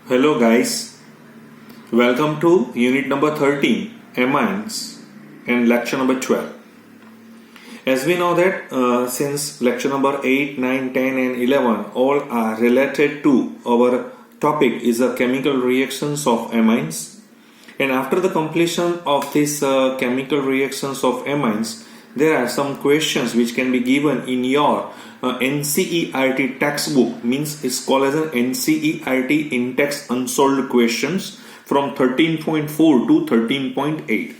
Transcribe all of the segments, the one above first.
Hello guys, welcome to unit number 13, amines, and lecture number 12. As we know that since lecture number 8, 9, 10 and 11 all are related to our topic is the chemical reactions of amines, and after the completion of this chemical reactions of amines, there are some questions which can be given in your NCERT textbook, means it's called as an NCERT in-text unsolved questions from 13.4 to 13.8.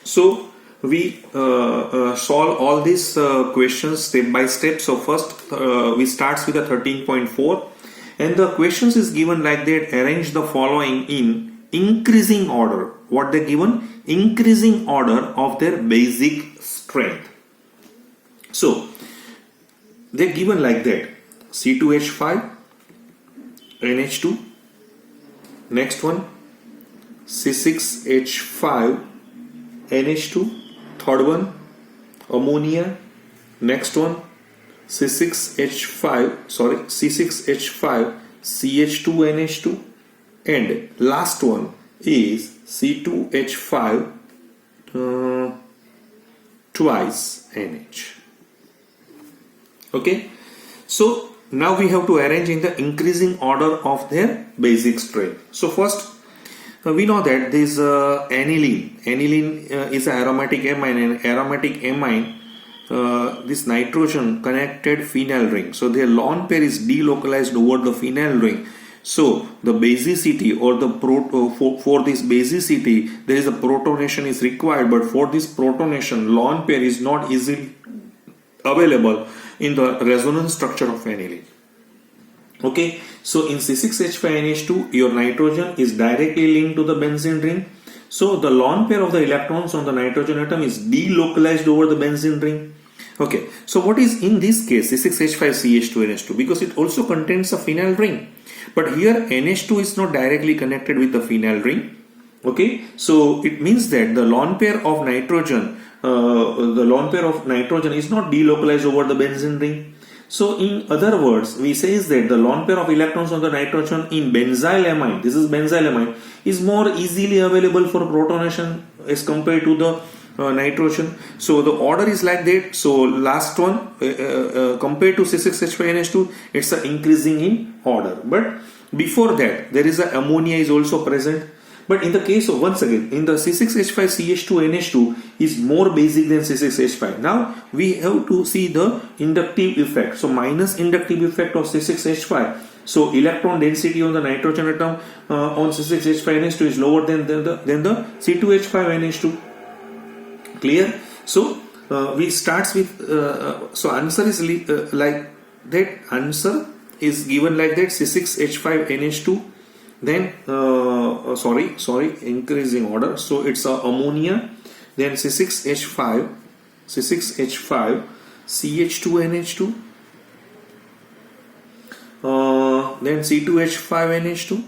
So we solve all these questions step by step. So first we starts with the 13.4, and the questions is given like that: arrange the following in increasing order. What they given? Increasing order of their basic strength. So they're given like that: C2H5 NH2, next one C6H5 NH2, third one ammonia, next one C6H5 CH2 NH2, and last one is C2H5 twice NH. Okay, so now we have to arrange in the increasing order of their basic strength. So first we know that this aniline is an aromatic amine, and aromatic amine this nitrogen connected phenyl ring, so their lone pair is delocalized over the phenyl ring. So the basicity or the for this basicity there is a protonation is required, but for this protonation lone pair is not easily available in the resonance structure of aniline. Okay, so in C6H5NH2 your nitrogen is directly linked to the benzene ring, so the lone pair of the electrons on the nitrogen atom is delocalized over the benzene ring. Okay, so what is in this case C6H5CH2NH2, because it also contains a phenyl ring, but here NH2 is not directly connected with the phenyl ring. Okay, so it means that the lone pair of nitrogen is not delocalized over the benzene ring. So in other words, we say is that the lone pair of electrons on the nitrogen in benzylamine, this is benzylamine, is more easily available for protonation as compared to the nitrogen. So the order is like that. So last one compared to C6H5NH2, it's increasing in order. But before that, there is a ammonia is also present. But in the case of, once again, in the C6H5CH2NH2 is more basic than C6H5. Now we have to see the inductive effect. So minus inductive effect of C6H5. So electron density on the nitrogen atom on C6H5NH2 is lower than the C2H5NH2. Clear? So we starts with so answer is like that. Answer is given like that: C6H5NH2. Then increasing order, so it's ammonia, then C6H5 CH2NH2, then C2H5NH2,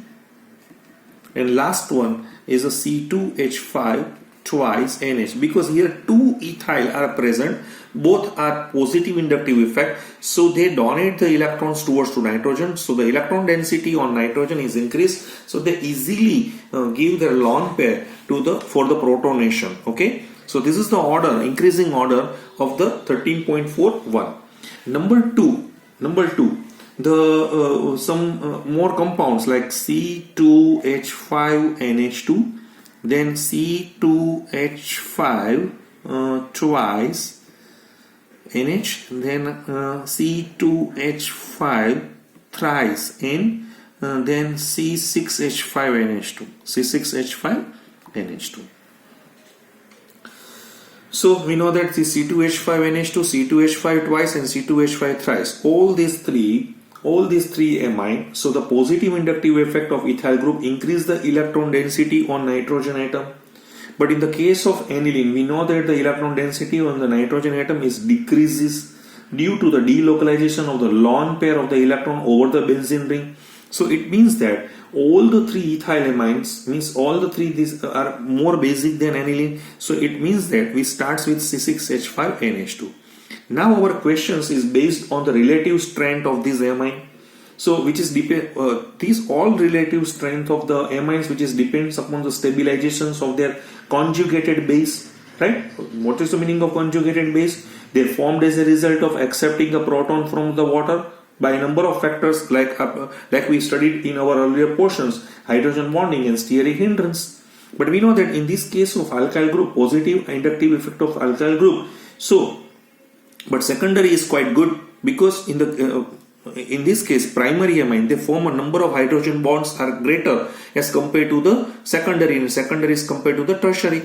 and last one is a C2H5 twice NH, because here two ethyl are present, both are positive inductive effect, so they donate the electrons towards to nitrogen, so the electron density on nitrogen is increased, so they easily give their lone pair to for the protonation. Okay, so this is the order, increasing order of the 13.41. Number two, the some more compounds like C2H5NH2, then C2H5 twice NH, then C2H5 thrice N, then C6H5NH2. So we know that the C2H5NH2, C2H5 twice, and C2H5 thrice, all these three amine, so the positive inductive effect of ethyl group increase the electron density on nitrogen atom. But in the case of aniline, we know that the electron density on the nitrogen atom is decreases due to the delocalization of the lone pair of the electron over the benzene ring. So it means that all the three ethylamines, means all the three these are more basic than aniline. So it means that we starts with C6H5NH2. Now our questions is based on the relative strength of this amine. So which is these all relative strength of the amines, which is depends upon the stabilizations of their conjugated base, right? What is the meaning of conjugated base? They formed as a result of accepting a proton from the water by a number of factors, like we studied in our earlier portions, hydrogen bonding and steric hindrance. But we know that in this case of alkyl group, positive inductive effect of alkyl group. So, but secondary is quite good, because in this case primary amine, they form a number of hydrogen bonds are greater as compared to the secondary, and secondary is compared to the tertiary.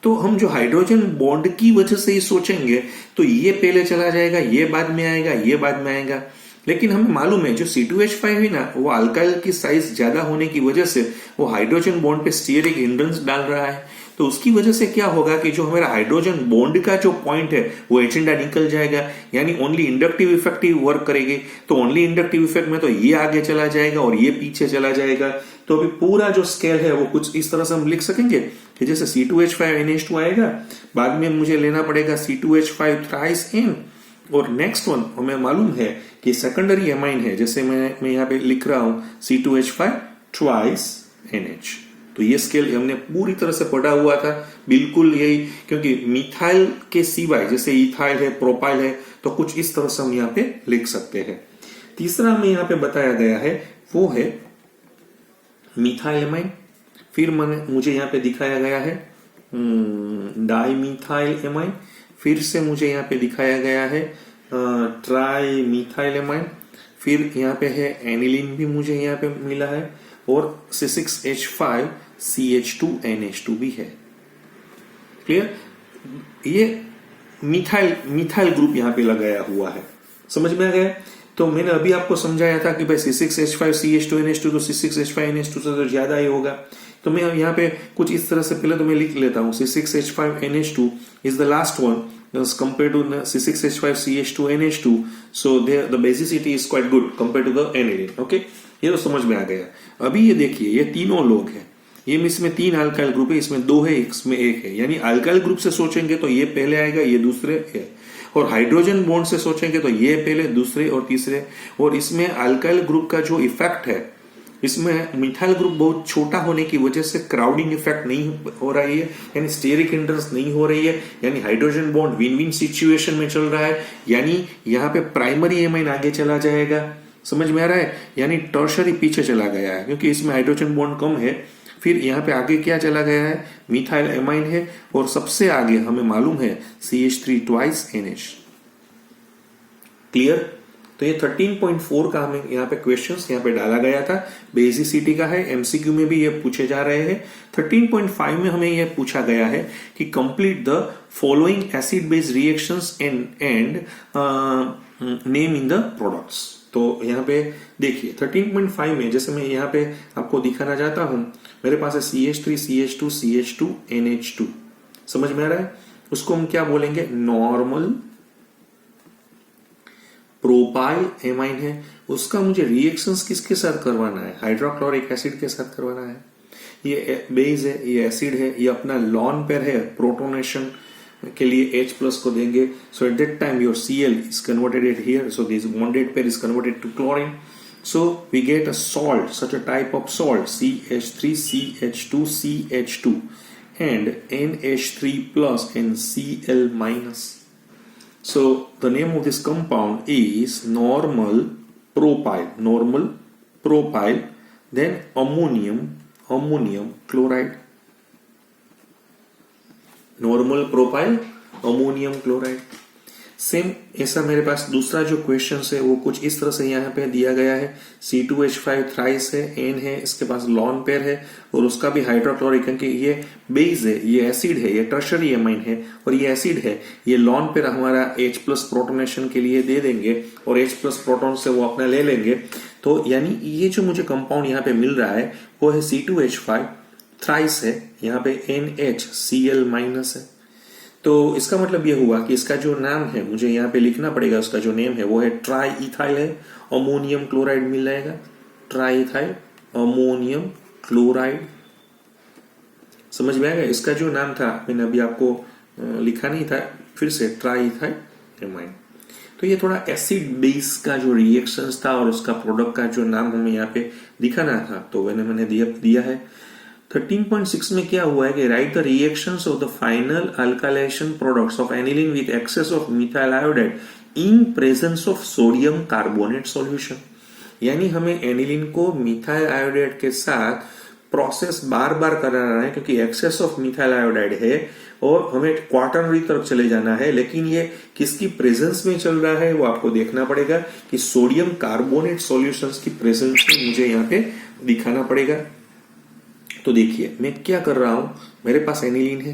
तो हम जो hydrogen bond की वजह से ही सोचेंगे तो ये पहले चला जाएगा, ये बाद में आएगा, ये बाद में आएगा। लेकिन हमें मालूम है जो C2H5 है ना, वो अल्काइल की साइज ज्यादा होने की वजह से वो हाइड्रोजन बॉन्ड पे स्टीयरिक हिंड्रेंस डाल रहा है। तो उसकी वजह से क्या होगा कि जो हमारा हाइड्रोजन बॉन्ड का जो पॉइंट है वो एजेंडा निकल जाएगा, यानी ओनली इंडक्टिव इफेक्टिव वर्क करेगी। तो ओनली इंडक्टिव इफेक्ट में तो ये आगे चला जाएगा और ये पीछे चला जाएगा। तो अभी पूरा जो स्केल है वो कुछ इस तरह से हम लिख सकेंगे कि जैसे C2H5NH2 आएगा, बाद में मुझे लेना पड़ेगा C2H5 थ्राइस N, और नेक्स्ट वन हमें मालूम है कि सेकेंडरी एमाइन है, जैसे मैं यहाँ पे लिख रहा हूं C2H5 ट्वाइस NH। तो ये स्केल हमने पूरी तरह से पढ़ा हुआ था, बिल्कुल यही, क्योंकि मिथाइल के सिवाय जैसे इथाइल है, प्रोपाइल है, तो कुछ इस तरह से हम यहाँ पे लिख सकते हैं। तीसरा हमें यहाँ पे बताया गया है वो है मिथाइल एमाइन। फिर मुझे यहाँ पे दिखाया गया है डाइमिथाइल एमाइन, फिर से मुझे यहाँ पे दिखाया गया है ट्राई मिथाइल एमाइन, फिर यहाँ पे है एनिलीन भी मुझे यहाँ पे मिला है, और C6H5CH2NH2 भी है। क्लियर? ये मिथाइल ग्रुप यहाँ पे लगाया हुआ है, समझ में आ गया? तो मैंने अभी आपको समझाया था कि भाई C6H5CH2NH2 तो C6H5NH2 से तो ज्यादा ही होगा। तो मैं यहाँ पे कुछ इस तरह से पहले तो मैं लिख लेता हूँ, C6H5NH2 is the last one as compared to C6H5CH2NH2, so there the basicity is quite good compared to the aniline। Okay, ये तो समझ में आ गया। अभी ये देखिए, ये तीनों लोग हैं, ये इसमें 3 अल्काइल ग्रुप है, इसमें 2 है, इसमें 1 है, यानी अल्काइल ग्रुप से सोचेंगे तो ये पहले आएगा, ये दूसरे है, और हाइड्रोजन बॉन्ड से सोचेंगे तो ये पहले, दूसरे और तीसरे। और इसमें अल्काइल ग्रुप का जो इफेक्ट है, इसमें मिथाइल ग्रुप बहुत छोटा होने की वजह से क्राउडिंग इफेक्ट नहीं हो रही है, यानी स्टेरिक हिंड्रेंस नहीं हो रही है, यानी hydrogen bond win win situation में चल रहा है, यानी यहाँ पे प्राइमरी एमाइन आगे चला जाएगा। समझ में आ रहा है? यानी टर्शरी पीछे चला गया है, क्योंकि इसमें हाइड्रोजन बॉन्ड कम है। फिर यहाँ पे आगे क्या चला गया है? मिथाइल एमाइन है, और सबसे आगे हमें मालूम है CH3 ट्वाइस NH। क्लियर? तो ये 13.4 का हमें यहाँ पे क्वेश्चंस यहाँ पे डाला गया था, बेसिसिटी का है, MCQ में भी ये पूछे जा रहे हैं। 13.5 में हमें ये पूछा गया है कि complete the following acid base reactions and name in the products. तो यहाँ पे देखिए 13.5 में जैसे मैं यहाँ पे आपको दिखाना चाहता हूं, मेरे पास है CH3 CH2 CH2 NH2। समझ में आ रहा है? उसको हम क्या बोलेंगे? नॉर्मल प्रोपाइल एमाइन है। उसका मुझे रिएक्शंस किसके साथ करवाना है? हाइड्रोक्लोरिक एसिड के साथ करवाना है। ये बेस है, ये एसिड है, ये अपना लॉन पेयर है, प्रोटोनेशन के लिए H प्लस को देंगे। So at that time your Cl is converted at here, so this bonded pair is converted to chlorine, so we get a salt, such a type of salt, CH3 CH2 CH2 and NH3 plus and Cl minus. So the name of this compound is normal propyl, then ammonium chloride, normal propyl ammonium chloride. Same ऐसा मेरे पास दूसरा जो question है वो कुछ इस तरह से यहाँ पे दिया गया है। C2H5 थ्राइस है, N है, इसके पास लॉन पेयर है, और उसका भी हाइड्रोक्लोरिक, क्योंकि ये बेस है, ये एसिड है, ये टर्शरी एमाइन है, और ये एसिड है, ये लॉन पेयर हमारा H प्लस प्रोटोनेशन के लिए दे देंगे, और H प्लस प्रोटोन से वो अपना ले लेंगे। तो यानी ये जो मुझे कंपाउंड यहाँ पे मिल रहा है वो है C2H5 थ्राइस है, यहाँ पे NHCl माइनस है। तो इसका मतलब ये हुआ कि इसका जो नाम है मुझे यहाँ पे लिखना पड़ेगा, उसका जो नेम है वो है ट्राई इथाइल है, अमोनियम क्लोराइड मिल जाएगा, ट्राई इथाइल अमोनियम क्लोराइड। समझ में आएगा? इसका जो नाम था मैंने अभी आपको लिखा नहीं था, फिर से ट्राई इथाइल एमाइन। तो ये थोड़ा एसिड बेस का जो रिएक्शंस था और उसका प्रोडक्ट का जो नाम हमें यहाँ पे दिखाना था, तो मैंने दिया है। 13.6 में क्या हुआ है कि right the reactions of the final alkylation products of aniline with excess of methyl iodide in presence of sodium carbonate solution. यानी हमें एनिलीन को मिथाइल आयोडाइड के साथ प्रोसेस बार बार कराना है, क्योंकि एक्सेस ऑफ मिथाइल आयोडाइड है और हमें क्वार्टरनरी तरफ चले जाना है। लेकिन ये किसकी प्रेजेंस में चल रहा है वो आपको देखना पड़ेगा कि सोडियम कार्बोनेट सॉल्यूशंस की प्रेजेंस में मुझे यहाँ पे दिखाना पड़ेगा। तो देखिए मैं क्या कर रहा हूं, मेरे पास एनिलीन है,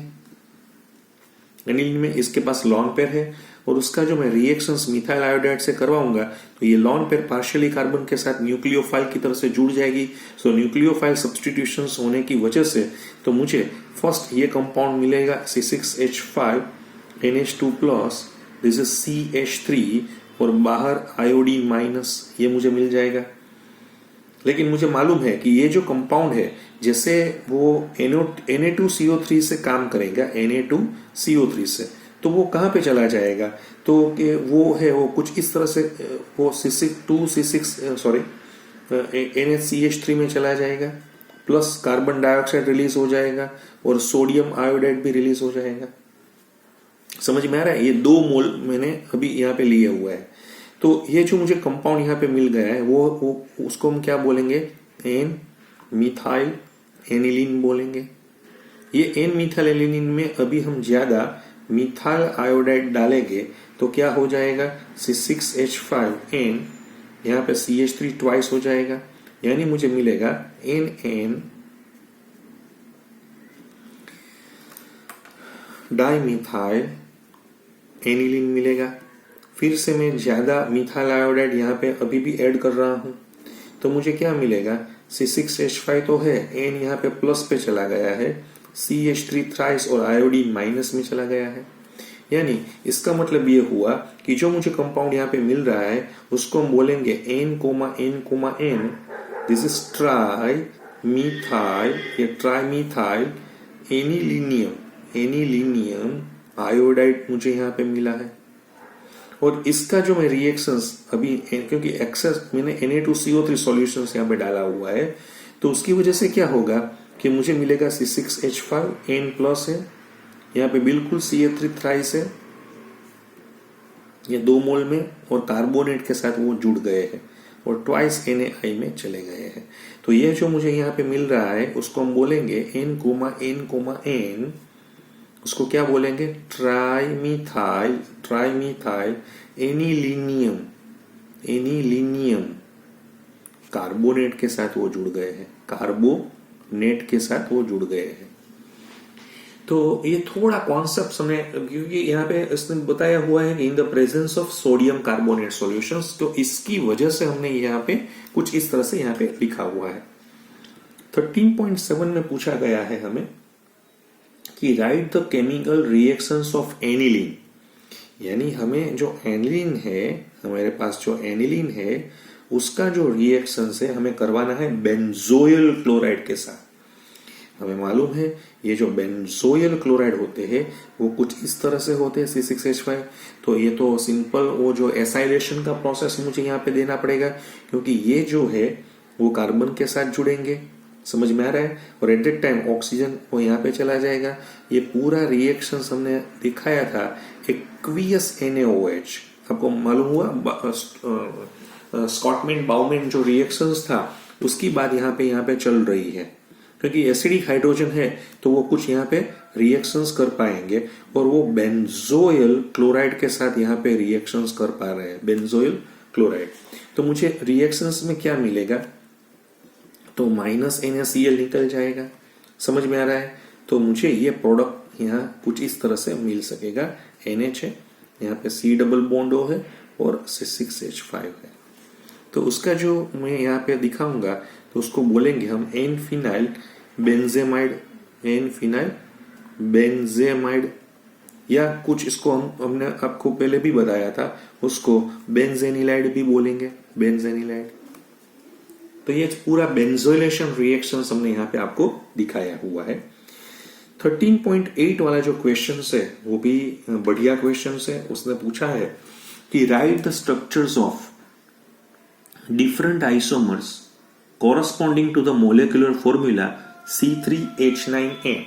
एनिलीन में इसके पास लॉन पेयर है और उसका जो मैं रिएक्शंस मिथाइल आयोडाइड से करवाऊंगा तो ये लॉन पेयर पार्शियली कार्बन के साथ न्यूक्लियोफाइल की तरफ से जुड़ जाएगी। सो न्यूक्लियोफाइल सब्स्टिट्यूशंस होने की वजह से तो मुझे फर्स्ट ये कंपाउंड मिलेगा C6H5 NH2 plus, this is CH3 और बाहर आयोडीन माइनस, ये मुझे मिल जाएगा। लेकिन मुझे मालूम है कि ये जो कंपाउंड है जैसे वो Na2CO3 से काम करेगा, Na2CO3 से, तो वो कहाँ पे चला जाएगा, तो वो है वो कुछ इस तरह से वो NaCH3 में चला जाएगा, प्लस कार्बन डाइऑक्साइड रिलीज हो जाएगा और सोडियम आयोडाइड भी रिलीज हो जाएगा। समझ में आ रहा है? ये 2 मोल मैंने अभी यहाँ पे लिया हुआ है। तो ये जो मुझे कंपाउंड यहाँ पे मिल गया है वो उसको हम क्या बोलेंगे, एन मिथाइल एनिलीन बोलेंगे। ये एन मिथाइल एनिलीन में अभी हम ज्यादा मिथाइल आयोडाइड डालेंगे तो क्या हो जाएगा, C6H5N, यहाँ पे CH3 ट्वाइस हो जाएगा, यानी मुझे मिलेगा NN डाइमिथाइल एनिलीन मिलेगा। फिर से मैं ज्यादा मिथाइल आयोडाइड यहाँ पे अभी भी ऐड कर रहा हूं तो मुझे क्या मिलेगा, C6H5 तो है, N यहाँ पे प्लस पे चला गया है, CH3 थ्राइस और आयोडीन माइनस में चला गया है। यानी इसका मतलब ये हुआ कि जो मुझे कंपाउंड यहाँ पे मिल रहा है उसको हम बोलेंगे N, this is tri methyl, ये ट्राई मिथाइल एनिलीनियम आयोडाइड मुझे यहाँ पे मिला है। और इसका जो मैं रिएक्शंस अभी, क्योंकि एक्सेस मैंने Na2CO3 सॉल्यूशंस यहाँ पे डाला हुआ है, तो उसकी वजह से क्या होगा कि मुझे मिलेगा C6H5 N प्लस है, यहाँ पे बिल्कुल CH3 थ्राइस है, ये 2 मोल में और कार्बोनेट के साथ वो जुड़ गए हैं और ट्वाइस NaI में चले गए हैं। तो ये जो मुझे यहाँ पे मिल रहा है उसको हम बोलेंगे N, उसको क्या बोलेंगे, ट्राइमिथाइल एनिलीनियम कार्बोनेट के साथ वो जुड़ गए हैं, कार्बोनेट के साथ वो जुड़ गए हैं। तो ये थोड़ा कॉन्सेप्ट हमने, क्योंकि यहाँ पे इसने बताया हुआ है in the presence of sodium carbonate solutions, तो इसकी वजह से हमने यहाँ पे कुछ इस तरह से यहाँ पे लिखा हुआ है। 13.7 में पूछा गया है हमें कि right the chemical reactions of aniline, यानी हमें जो एनिलीन है, हमारे पास जो एनिलीन है उसका जो रिएक्शंस है हमें करवाना है बेंजोइल क्लोराइड के साथ। हमें मालूम है ये जो बेंजोइल क्लोराइड होते हैं वो कुछ इस तरह से होते हैं C6H5, तो ये तो सिंपल वो जो एसाइलेशन का प्रोसेस मुझे यहाँ पे देना पड़ेगा, क्योंकि ये जो है वो कार्बन के साथ जुड़ेंगे, समझ में आ रहा है, और एट दैट टाइम ऑक्सीजन वो यहाँ पे चला जाएगा। ये पूरा रिएक्शन हमने दिखाया था एक्वियस NaOH, आपको मालूम हुआ स्कॉटमैन बाउमैन जो रिएक्शंस था उसकी बात यहाँ पे चल रही है, क्योंकि एसिडिक हाइड्रोजन है तो वो कुछ यहाँ पे रिएक्शंस कर पाएंगे और वो बेंजोइल क्लोराइड के साथ यहाँ पे रिएक्शंस कर पा रहे हैं, बेंजोइल क्लोराइड। तो मुझे रिएक्शंस में क्या मिलेगा, तो माइनस NaCl निकल जाएगा, समझ में आ रहा है। तो मुझे ये प्रोडक्ट यहाँ कुछ इस तरह से मिल सकेगा, NH है, यहाँ पे C डबल बॉन्ड O है और C6H5 है। तो उसका जो मैं यहाँ पे दिखाऊंगा तो उसको बोलेंगे हम एन फिनाइल बेंजेमाइड, या कुछ इसको हमने आपको पहले भी बताया था उसको बेंजेनिलाइड भी बोलेंगे, बेंजेनिलाइड। तो ये पूरा बेंजोइलेशन रिएक्शन हमने यहाँ पे आपको दिखाया हुआ है। 13.8 वाला जो क्वेश्चन है वो भी बढ़िया क्वेश्चन है। उसने पूछा है कि right the structures of different isomers corresponding to the molecular formula C3H9N,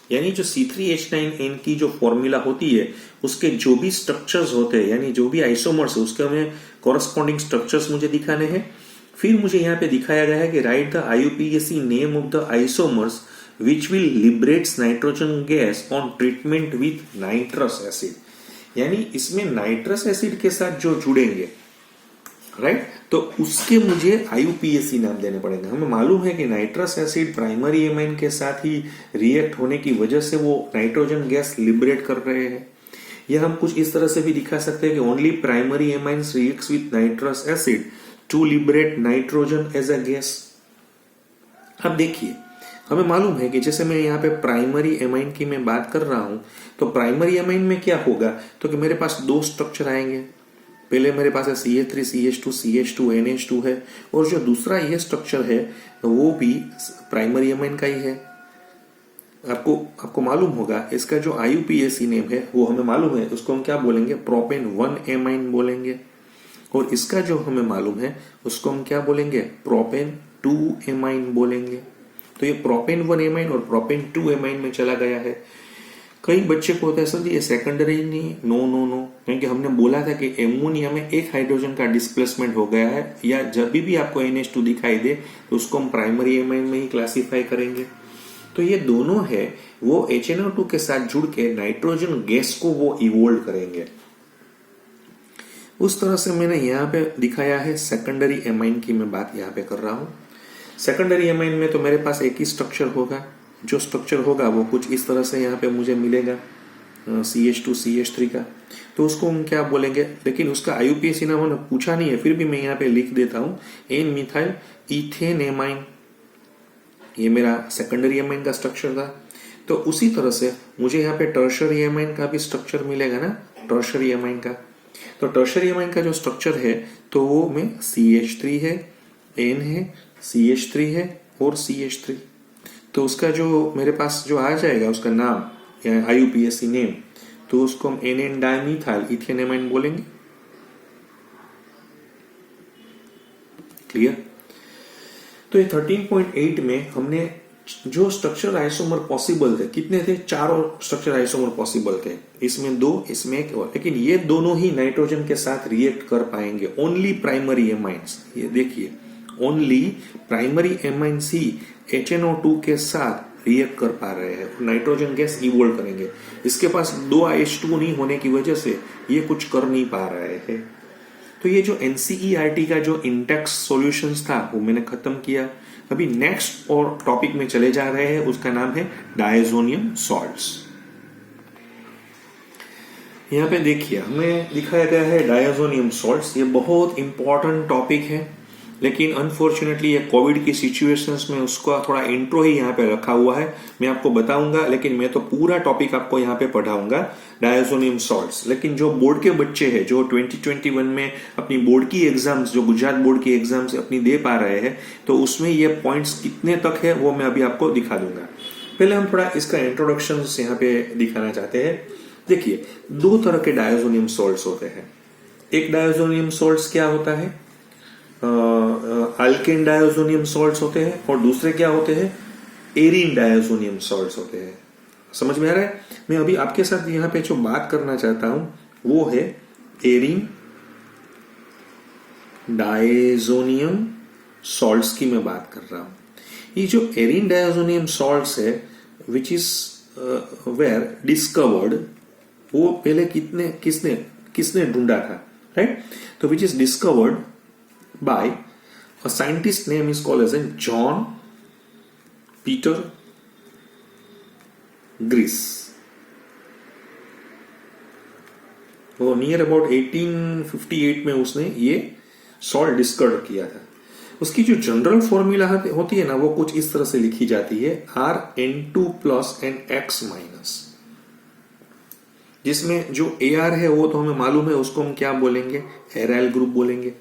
यानी जो C3H9N की जो फॉर्मूला होती है उसके जो भी स्ट्रक्चर्स होते हैं यानी जो भी आइसोमर्स है उसके हमें कॉरस्पॉन्डिंग स्ट्रक्चर्स मुझे दिखाने हैं। फिर मुझे यहाँ पे दिखाया गया है कि right the IUPAC name of the isomers which will liberates nitrogen gas on treatment with nitrous acid, यानी इसमें नाइट्रस एसिड के साथ जो जुड़ेंगे राइट तो उसके मुझे IUPAC नाम देने पड़ेंगे। हमें मालूम है कि नाइट्रस एसिड प्राइमरी एमाइन के साथ ही रिएक्ट होने की वजह से वो नाइट्रोजन गैस लिबरेट कर रहे हैं। यह हम कुछ इस तरह से भी दिखा सकते हैं कि only primary amines reacts with nitrous acid to liberate nitrogen as a gas. अब देखिए हमें मालूम है कि जैसे मैं यहाँ पे प्राइमरी एमाइन की मैं बात कर रहा हूं तो प्राइमरी एमाइन में क्या होगा तो कि मेरे पास दो स्ट्रक्चर आएंगे। पहले मेरे पास है CH3 CH2 CH2 NH2 है और जो दूसरा ये स्ट्रक्चर है वो भी प्राइमरी एमाइन का ही है। आपको मालूम होगा इसका जो IUPAC नेम है वो हमें मालूम है, उसको हम क्या बोलेंगे प्रोपेन 1 एमाइन बोलेंगे और इसका जो हमें मालूम है उसको हम क्या बोलेंगे प्रोपेन 2 एमाइन बोलेंगे। तो ये प्रोपेन 1 एमाइन और प्रोपेन 2 एमाइन में चला गया है। कई बच्चे को होता है सर ये सेकेंडरी नहीं, नो क्योंकि हमने बोला था कि एमोनिया में एक हाइड्रोजन का डिस्प्लेसमेंट हो गया है या जब भी आपको NH2 दिखाई दे तो उसको हम प्राइमरी एमाइन में ही क्लासिफाई करेंगे। तो ये दोनों है वो HNO2 के साथ जुड़ के नाइट्रोजन गैस को वो इवोल्व करेंगे। उस तरह से मैंने यहाँ पे दिखाया है सेकेंडरी एमाइन की मैं बात यहाँ पे कर रहा हूँ। सेकेंडरी एमाइन में तो मेरे पास एक ही स्ट्रक्चर होगा, जो स्ट्रक्चर होगा वो कुछ इस तरह से यहाँ पे मुझे मिलेगा CH2 CH3 का, तो उसको हम क्या बोलेंगे, लेकिन उसका IUPAC नाम हमने पूछा नहीं है फिर भी मैं यहाँ पे लिख देता हूँ एन मिथाइल इथेन एमाइन। ये मेरा सेकेंडरी एमाइन का स्ट्रक्चर था। तो उसी तरह से मुझे यहाँ पे टर्शरी एमाइन का भी स्ट्रक्चर मिलेगा ना, टर्शरी एमाइन का। तो टर्शरी एमाइन का जो स्ट्रक्चर है तो वो में CH3 है, N है, CH3 है और CH3। तो उसका जो मेरे पास जो आ जाएगा उसका नाम या IUPAC नेम तो उसको हम NN डाइमिथाइल इथेन एमाइन बोलेंगे। क्लियर? तो ये 13.8 में हमने जो स्ट्रक्चर आइसोमर पॉसिबल थे कितने थे, चारों स्ट्रक्चर आइसोमर पॉसिबल थे, इसमें 2 इसमें 1 और, लेकिन ये दोनों ही नाइट्रोजन के साथ रिएक्ट कर पाएंगे ओनली प्राइमरी एमाइंस। ये देखिए ओनली प्राइमरी एमाइंस ही HNO2 के साथ रिएक्ट कर पा रहे हैं, नाइट्रोजन गैस इवोल्व करेंगे। इसके पास 2 H2 नहीं होने की वजह से ये कुछ कर नहीं पा रहे हैं। तो ये जो NCERT का जो इंटेक्स सॉल्यूशंस था वो मैंने खत्म किया। अभी नेक्स्ट और टॉपिक में चले जा रहे हैं, उसका नाम है डायजोनियम सॉल्ट्स। यहाँ पे देखिए हमें दिखाया गया है डायजोनियम सॉल्ट्स। ये बहुत इंपॉर्टेंट टॉपिक है, लेकिन अनफॉर्चुनेटली ये कोविड की सिचुएशंस में उसका थोड़ा इंट्रो ही यहाँ पे रखा हुआ है। मैं आपको बताऊंगा, लेकिन मैं तो पूरा टॉपिक आपको यहाँ पे पढ़ाऊंगा डायजोनियम सॉल्ट्स। लेकिन जो बोर्ड के बच्चे हैं जो 2021 में अपनी बोर्ड की एग्जाम्स, जो गुजरात बोर्ड की एग्जाम्स अपनी दे पा रहे हैं, तो उसमें ये पॉइंट्स कितने तक है वो मैं अभी आपको दिखा दूंगा। पहले हम थोड़ा इसका इंट्रोडक्शन यहाँ पे दिखाना चाहते हैं। देखिए 2 तरह के डायजोनियम सॉल्ट्स होते हैं। एक डायजोनियम सॉल्ट्स क्या होता है, अल्केन डायजोनियम सॉल्ट्स होते हैं, और दूसरे क्या होते हैं, एरिन डायजोनियम सॉल्ट्स होते हैं। समझ में आ रहा है? मैं अभी आपके साथ यहाँ पे जो बात करना चाहता हूं वो है एरिन डायजोनियम सॉल्ट्स की मैं बात कर रहा हूं। ये जो एरिन डायजोनियम सॉल्ट्स है विच इज वेयर डिस्कवर्ड, वो पहले किसने ढूंढा था, राइट? तो which is discovered by a scientist name is called as John Peter Gries। वो नियर अबाउट 1858 में उसने ये सॉल्ट डिस्कवर किया था। उसकी जो जनरल फॉर्मूला होती है ना वो कुछ इस तरह से लिखी जाती है RN2 प्लस NX माइनस, जिसमें जो AR है वो तो हमें मालूम है, उसको हम क्या बोलेंगे, एराइल ग्रुप बोलेंगे।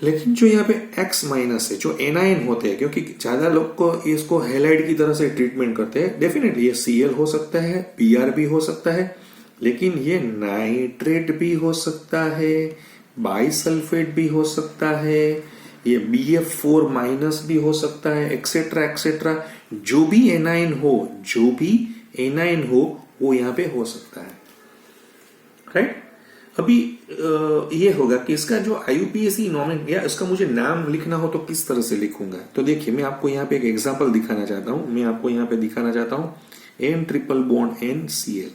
लेकिन जो यहाँ पे X माइनस है, जो एनाइन होते हैं, क्योंकि ज्यादा लोग को इसको हैलाइड की तरह से ट्रीटमेंट करते हैं, डेफिनेटली ये Cl हो सकता है, Br भी हो सकता है, लेकिन ये नाइट्रेट भी हो सकता है, बाइसल्फेट भी हो सकता है, ये BF4 माइनस भी हो सकता है, एक्सेट्रा एक्सेट्रा। जो भी एनाइन हो, जो भी एनाइन हो, वो यहाँ पे हो सकता है, राइट। अभी ये होगा कि इसका जो IUPAC नॉमिन या इसका मुझे नाम लिखना हो तो किस तरह से लिखूंगा। तो देखिए, मैं आपको यहाँ पे एक एग्जांपल दिखाना चाहता हूँ। मैं आपको यहाँ पे दिखाना चाहता हूँ N ट्रिपल बॉन्ड NCl।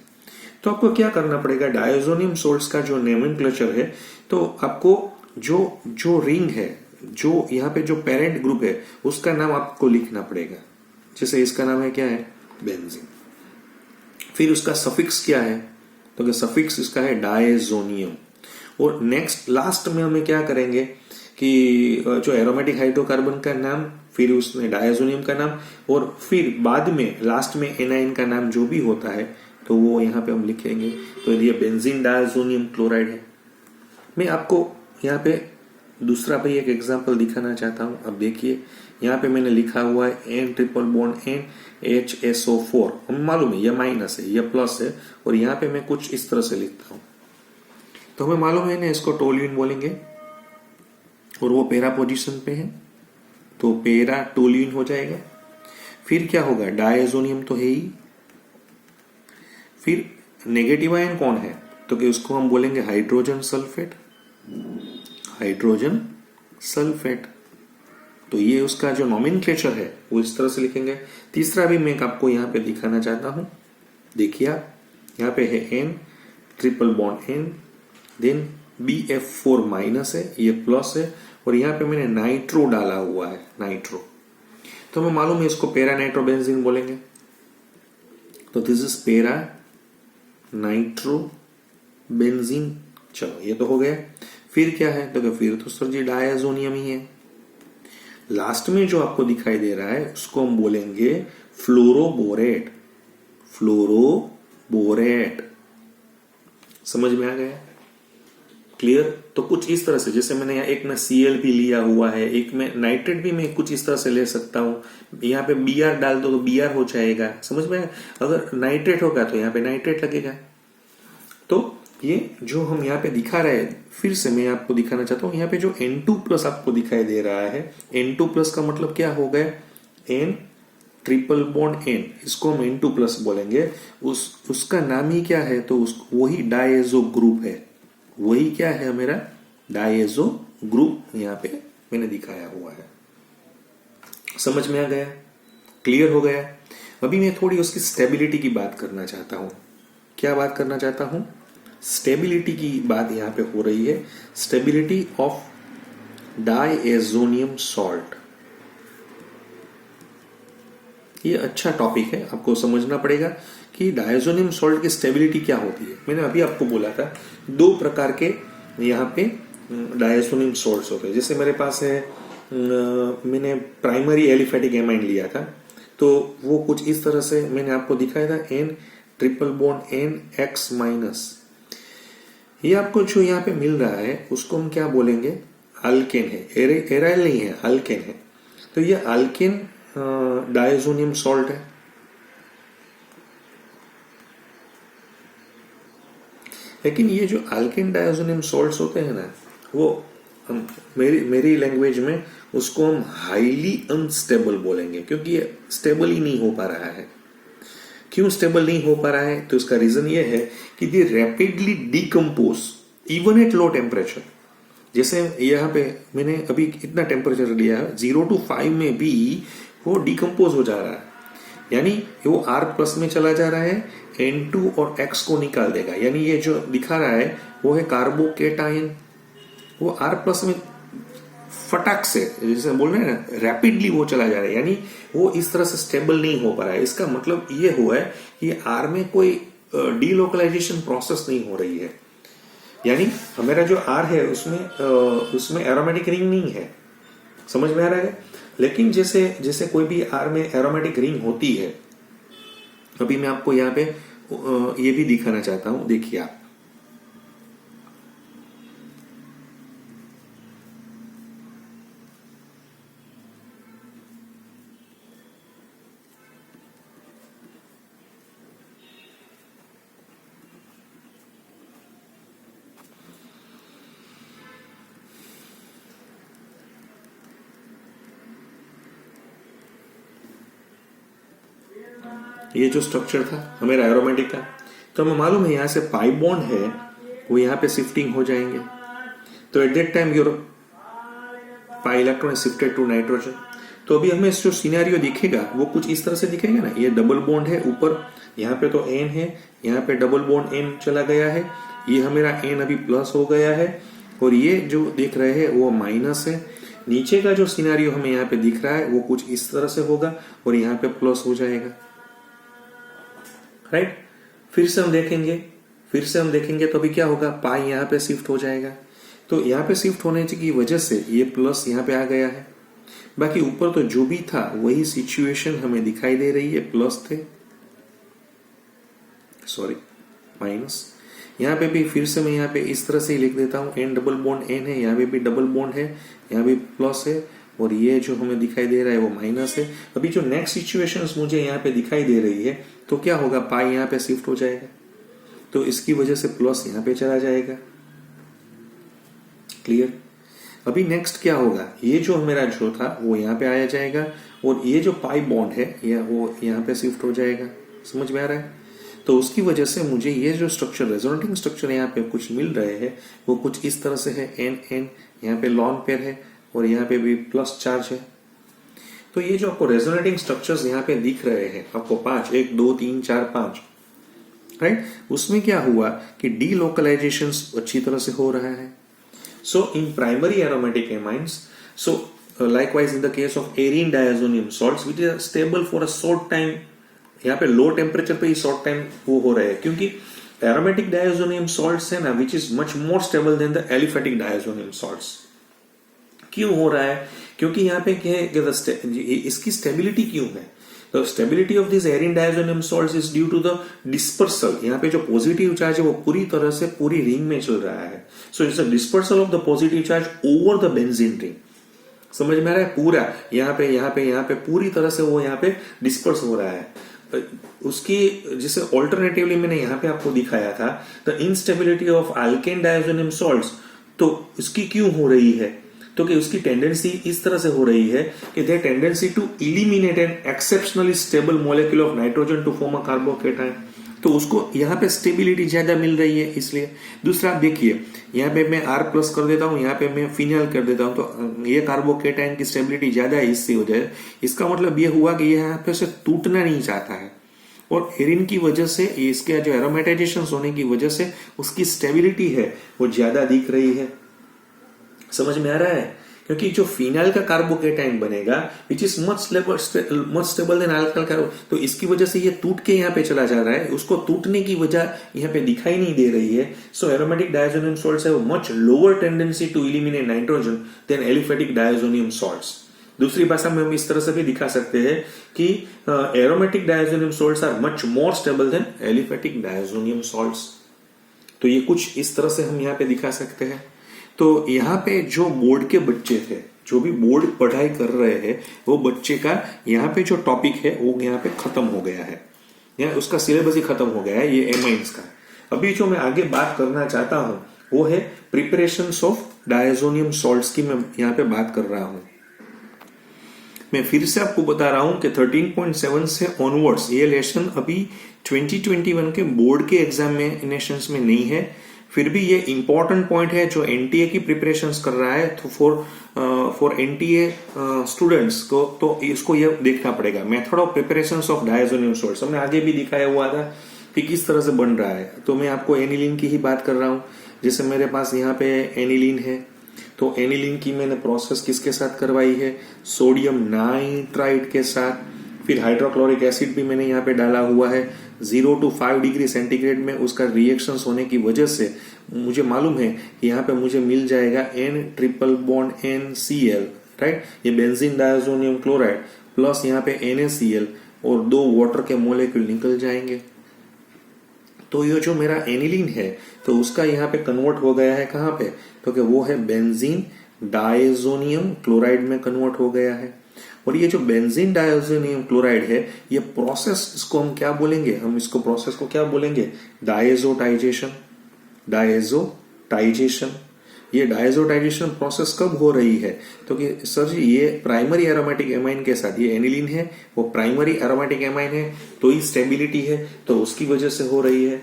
तो आपको क्या करना पड़ेगा, डायजोनियम सोल्ट्स का जो नोमेनक्लेचर है, तो आपको जो जो रिंग है, जो यहाँ पे जो पेरेंट ग्रुप है, उसका नाम आपको लिखना पड़ेगा। जैसे इसका नाम है क्या है, बेंजीन। फिर उसका सफिक्स क्या है, तो सफिक्स इसका है डायजोनियम। और नेक्स्ट लास्ट में हमें क्या करेंगे कि जो एरोमेटिक हाइड्रोकार्बन का नाम, फिर उसमें डायजोनियम का नाम, और फिर बाद में लास्ट में एनाइन का नाम जो भी होता है, तो वो यहाँ पे हम लिखेंगे। तो ये बेंजीन डायजोनियम क्लोराइड है। मैं आपको यहाँ पे दूसरा भी एक एग्जांपल दिखाना चाहता हूँ। अब देखिए, यहाँ पे मैंने लिखा हुआ है N ट्रिपल बॉन्ड NHSO4। हमें मालूम है यह माइनस है, यह प्लस है, और यहाँ पे मैं कुछ इस तरह से लिखता हूँ। तो हमें मालूम है ना, इसको टोल्यूइन बोलेंगे, और वो पैरा पोजीशन पे है, तो पैरा टोल्यूइन हो जाएगा। फिर क्या होगा, डायजोनियम तो है ही। फिर नेगेटिव आयन कौन है, तो कि उसको हम बोलेंगे हाइड्रोजन सल्फेट, हाइड्रोजन सल्फेट। तो ये उसका जो नोमेनक्लेचर है वो इस तरह से लिखेंगे। तीसरा भी मैं आपको यहाँ पे दिखाना चाहता हूं। देखिए आप, यहाँ पे है N triple bond N, then BF4 minus है, ये प्लस है, और यहाँ पे मैंने नाइट्रो डाला हुआ है, नाइट्रो। तो हमें मालूम है इसको पैरा नाइट्रोबेंजीन बोलेंगे। तो this is para nitro benzene. चलो, ये तो हो गया। फिर क्या है, तो फिर तो सर जी डायजोनियम ही है। लास्ट में जो आपको दिखाई दे रहा है उसको हम बोलेंगे फ्लोरोबोरेट, फ्लोरोबोरेट। समझ में आ गया, क्लियर। तो कुछ इस तरह से, जैसे मैंने यहाँ एक में Cl भी लिया हुआ है, एक में नाइट्रेट भी मैं कुछ इस तरह से ले सकता हूं। यहाँ पे Br डाल दो तो Br हो जाएगा, समझ में आया। अगर नाइट्रेट होगा तो यहाँ पे नाइट्रेट लगेगा। तो ये जो हम यहाँ पे दिखा रहे हैं, फिर से मैं आपको दिखाना चाहता हूँ। यहाँ पे जो N2+ आपको दिखाई दे रहा है, N2+ का मतलब क्या हो गया, N ट्रिपल बॉन्ड N, इसको हम N2+ बोलेंगे। उसका नाम ही क्या है, तो वही डायजो ग्रुप है। वही क्या है मेरा, डायजो ग्रुप यहाँ पे मैंने दिखाया हुआ है। समझ में आ गया, क्लियर हो गया। अभी मैं थोड़ी उसकी स्टेबिलिटी की बात करना चाहता हूं। क्या बात करना चाहता हूं, स्टेबिलिटी की बात यहां पे हो रही है। स्टेबिलिटी ऑफ डायजोनियम सॉल्ट, ये अच्छा टॉपिक है, आपको समझना पड़ेगा कि डायजोनियम सॉल्ट की स्टेबिलिटी क्या होती है। मैंने अभी आपको बोला था 2 प्रकार के यहाँ पे डायजोनियम सॉल्ट्स होते हैं। जैसे मेरे पास है, मैंने प्राइमरी एलिफेटिक एमाइन लिया था, तो वो कुछ इस तरह से मैंने आपको दिखाया था, N triple bond NX minus. ये आपको जो यहाँ पे मिल रहा है उसको हम क्या बोलेंगे, अल्केन है, एराइल नहीं है, अल्केन है। तो ये अल्केन डायजोनियम सॉल्ट है। लेकिन ये जो अल्केन डायजोनियम सॉल्ट्स होते हैं ना, वो मेरी लैंग्वेज में उसको हम हाईली अनस्टेबल बोलेंगे, क्योंकि ये स्टेबल ही नहीं हो पा रहा है। क्यों स्टेबल नहीं हो पा रहा है, तो इसका रीजन ये है कि they rapidly decompose even at low temperature. जैसे यहाँ पे मैंने अभी इतना टेम्परेचर लिया है, 0 to 5 में भी वो डिकम्पोज हो जा रहा है, यानी वो R+ में चला जा रहा है, N2 और X को निकाल देगा। यानी ये जो दिखा रहा है वो है कार्बोकेटायन, वो R+ में फटाक से, जैसे बोल रहे हैं ना, रैपिडली वो चला जा रहा है, यानी वो इस तरह से स्टेबल नहीं हो पा रहा है। इसका मतलब ये हुआ है कि R में कोई डीलोकलाइजेशन प्रोसेस नहीं हो रही है, यानी हमारा जो R है उसमें एरोमेटिक रिंग नहीं है। समझ में आ रहा है। लेकिन जैसे कोई भी R में एरोमेटिक रिंग होती है, अभी मैं आपको यहाँ पे ये भी दिखाना चाहता हूं। देखिए आप, ये जो स्ट्रक्चर था हमारा एरोमेटिक का, तो हमें मालूम है यहाँ से पाई बॉन्ड है वो यहाँ पे शिफ्टिंग हो जाएंगे। तो at that time your pi electron shifted to nitrogen. तो अभी हमें जो सिनेरियो दिखेगा वो कुछ इस तरह से दिखेगा ना, ये डबल बॉन्ड है ऊपर, यहाँ पे तो एन है, यहाँ पे डबल बॉन्ड एन चला गया है, ये हमारा एन अभी प्लस हो गया है, और ये जो देख रहे हैं वो माइनस है। नीचे का जो सिनेरियो हमें यहाँ पे दिख रहा है वो कुछ इस तरह से होगा और यहाँ पे प्लस हो जाएगा, राइट। फिर से हम देखेंगे तो अभी क्या होगा, पाई यहाँ पे शिफ्ट हो जाएगा। तो यहाँ पे शिफ्ट होने की वजह से ये प्लस यहाँ पे आ गया है। बाकी ऊपर तो जो भी था वही सिचुएशन हमें दिखाई दे रही है, प्लस थे, सॉरी माइनस। यहाँ पे भी फिर से मैं यहाँ पे इस तरह से ही लिख देता हूँ, एन डबल बॉन्ड एन है, यहाँ पे भी डबल बॉन्ड है, यहाँ भी प्लस है, और ये जो हमें दिखाई दे रहा है वो माइनस है। अभी जो नेक्स्ट सिचुएशंस मुझे यहाँ पे दिखाई दे रही है तो क्या होगा, पाई यहाँ पे शिफ्ट हो जाएगा, तो इसकी वजह से प्लस यहाँ पे चला जाएगा। क्लियर। अभी नेक्स्ट क्या होगा, ये जो मेरा जो था वो यहाँ पे आया जाएगा, और ये जो पाई बॉन्ड है वो यहाँ पे शिफ्ट हो जाएगा। समझ में आ रहा है। तो उसकी वजह से मुझे ये जो स्ट्रक्चर, रेजोनेटिंग स्ट्रक्चर यहाँ पे कुछ मिल रहे हैं वो कुछ इस तरह से है, एन एन, यहाँ पे लॉन पेयर है और यहाँ पे भी प्लस चार्ज है। तो ये जो आपको रेजोनेटिंग स्ट्रक्चर्स यहाँ पे दिख रहे हैं आपको 5, 1 2 3 4 5, राइट, उसमें क्या हुआ कि डीलोकलाइजेशन अच्छी तरह से हो रहा है। So in primary aromatic amines, so likewise in the case of arene diazonium salts which are stable for a short time, यहाँ पे लो टेम्परेचर पे ही शॉर्ट टाइम वो हो रहे हैं, क्योंकि एरोमेटिक डायजोनियम सॉल्ट्स है ना विच is much more stable then the aliphatic diazonium salts. क्यों हो रहा है, क्योंकि यहाँ पे क्या है, इसकी स्टेबिलिटी क्यों है, The stability of these arene diazonium salts is due to the dispersal. यहाँ पे जो पॉजिटिव चार्ज है वो पूरी तरह से पूरी रिंग में चल रहा है। So it's a dispersal of the positive charge over the benzene ring. समझ में आ रहा है, पूरा यहाँ पे पूरी तरह से वो यहाँ पे डिस्पर्स हो रहा है। उसकी जिसे ऑल्टरनेटिवली मैंने यहाँ पे आपको दिखाया था, the instability of alkane diazonium salts, तो इसकी क्यों हो रही है, तो कि उसकी टेंडेंसी इस तरह से हो रही है कि there tendency to eliminate an exceptionally stable molecule of nitrogen to form a carbocation, तो उसको यहाँ पे स्टेबिलिटी ज्यादा मिल रही है इसलिए। दूसरा आप देखिए, यहाँ पे मैं R प्लस कर देता हूँ, यहाँ पे मैं फिनाइल कर देता हूँ, तो ये कार्बोकेटायन की स्टेबिलिटी ज्यादा है इससे हो जाए। इसका मतलब ये हुआ कि यहाँ पे से टूटना नहीं चाहता है, और एरिन की वजह से, इसके जो एरोमेटाइजेशन होने की वजह से उसकी स्टेबिलिटी है वो ज्यादा दिख रही है। समझ में आ रहा है, क्योंकि जो फिनाइल का कार्बोकेटाइन बनेगा which is much stable than alkyl carbo, तो इसकी वजह से ये टूट के यहाँ पे चला जा रहा है, उसको टूटने की वजह यहाँ पे दिखाई नहीं दे रही है। So aromatic diazonium salts have much lower tendency to eliminate nitrogen than aliphatic diazonium salts. दूसरी भाषा में हम इस तरह से भी दिखा सकते हैं कि aromatic diazonium salts are much more stable than aliphatic diazonium salts. तो ये कुछ इस तरह से हम यहाँ पे दिखा सकते हैं। तो यहाँ पे जो बोर्ड के बच्चे थे, जो भी बोर्ड पढ़ाई कर रहे हैं, वो बच्चे का यहाँ पे जो टॉपिक है वो यहाँ पे खत्म हो गया है, यहाँ उसका सिलेबस ही खत्म हो गया है ये एमाइंस का। अभी जो मैं आगे बात करना चाहता हूँ वो है प्रिपरेशंस ऑफ डायजोनियम सॉल्ट्स की, मैं यहाँ पे बात कर रहा हूँ। मैं फिर से आपको बता रहा हूँ कि 13.7 से ऑनवर्ड्स ये लेसन अभी 2021 के बोर्ड के एग्जामिनेशंस में नहीं है, फिर भी ये इंपॉर्टेंट पॉइंट है जो एनटीए की प्रिपरेशंस कर रहा है। तो फॉर एनटीए स्टूडेंट्स को तो इसको ये देखना पड़ेगा, method of preparations of diazonium salts हमने आगे भी दिखाया हुआ था कि किस तरह से बन रहा है। तो मैं आपको एनिलीन की ही बात कर रहा हूँ। जैसे मेरे पास यहाँ पे एनिलीन है, तो एनिलीन की मैंने प्रोसेस किसके साथ करवाई है, सोडियम नाइट्राइड के साथ। फिर हाइड्रोक्लोरिक एसिड भी मैंने यहाँ पे डाला हुआ है। 0 to 5 डिग्री सेंटीग्रेड में उसका रिएक्शंस होने की वजह से मुझे मालूम है कि यहाँ पे मुझे मिल जाएगा N triple bond NCl, right, ये बेंजीन डायजोनियम क्लोराइड प्लस यहाँ पे NaCl और 2 वाटर के मोलेक्यूल निकल जाएंगे। तो ये जो मेरा एनिलीन है तो उसका यहाँ पे कन्वर्ट हो गया है कहाँ पे, तो कि वो है बेंजीन डायजोनियम क्लोराइड में कन्वर्ट हो गया है। और ये जो बेंजीन डायजोनियम क्लोराइड है, ये प्रोसेस, इसको हम क्या बोलेंगे, हम इसको प्रोसेस को क्या बोलेंगे, डायजोटाइजेशन। ये डायजोटाइजेशन प्रोसेस कब हो रही है, तो कि सर जी ये प्राइमरी एरोमेटिक एमाइन के साथ, ये एनिलीन है वो प्राइमरी एरोमेटिक एमाइन है, तो ही स्टेबिलिटी है, तो उसकी वजह से हो रही है.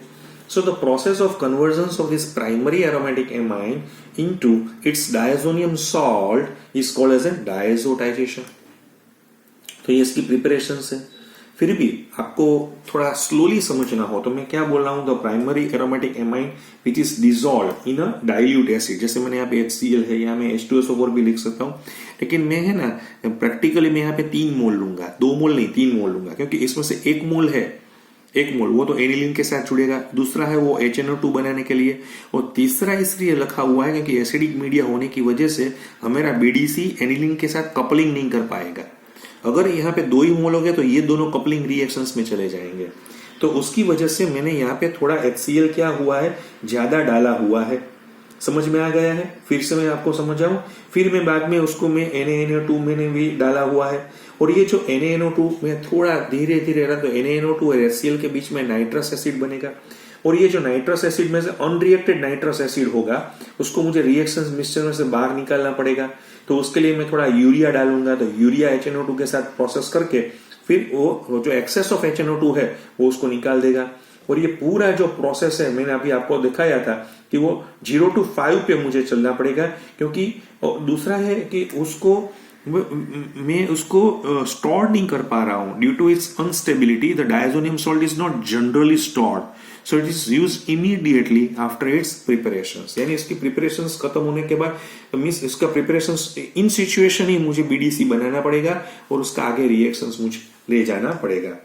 So the process of conversion of this primary aromatic amine into its diazonium salt is called as a diazotization. तो ये इसकी प्रिपरेशन है. फिर भी आपको थोड़ा स्लोली समझना हो तो मैं क्या बोल रहा हूं, the primary aromatic amine which is dissolve in a dilute acid. जैसे मैंने यहाँ पे HCl है, यहाँ मैं H2SO4 भी लिख सकता हूँ, लेकिन मैं है ना प्रैक्टिकली मैं यहाँ पे 3 मोल लूंगा, 2 मोल नहीं 3 मोल लूंगा, क्योंकि इसमें से 1 मोल है, 1 मोल वो तो एनिलीन के साथ जुड़ेगा, दूसरा है वो HNO2 बनाने के लिए, और तीसरा इसलिए रखा हुआ है क्योंकि एसिडिक मीडिया होने की वजह से हमारा BDC एनिलीन के साथ कपलिंग नहीं कर पाएगा. अगर यहाँ पे 2 ही मोल हो गए तो ये दोनों कपलिंग रिएक्शंस में चले जाएंगे. तो उसकी वजह से मैंने यहाँ पे थोड़ा HCl क्या हुआ है, ज्यादा डाला हुआ है. समझ में आ गया है? फिर से मैं आपको समझाऊं, फिर मैं बाद में उसको मैं NaNO2 मैंने भी डाला हुआ है, और ये जो NaNO2 में थोड़ा धीरे धीरे रहा तो NaNO2 और HCl के बीच में नाइट्रस एसिड बनेगा, और ये जो नाइट्रस एसिड में से अनरिएक्टेड नाइट्रस एसिड होगा उसको मुझे रिएक्शन मिक्सचर में से बाहर निकालना पड़ेगा. तो उसके लिए मैं थोड़ा यूरिया डालूंगा, तो यूरिया HNO2 के साथ प्रोसेस करके फिर वो जो एक्सेस ऑफ HNO2 है वो उसको निकाल देगा. और ये पूरा जो प्रोसेस है मैंने अभी आपको दिखाया था कि वो 0 to 5 पे मुझे चलना पड़ेगा, क्योंकि दूसरा है कि उसको मैं उसको स्टोर नहीं कर पा रहा हूं. Due to its instability the diazonium salt is not generally stored, so it is used immediately after its preparations. यानी इसकी प्रिपरेशंस खत्म होने के बाद मींस इसका प्रिपरेशंस इन सिचुएशन ही मुझे BDC बनाना पड़ेगा और उसका आगे रिएक्शंस मुझे ले जाना पड़ेगा.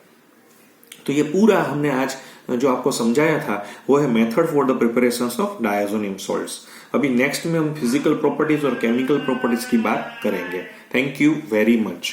तो ये पूरा हमने आज जो आपको समझाया था वो है method for the preparations of diazonium salts. अभी नेक्स्ट में हम फिजिकल प्रॉपर्टीज और केमिकल प्रॉपर्टीज की बात करेंगे. Thank you very much.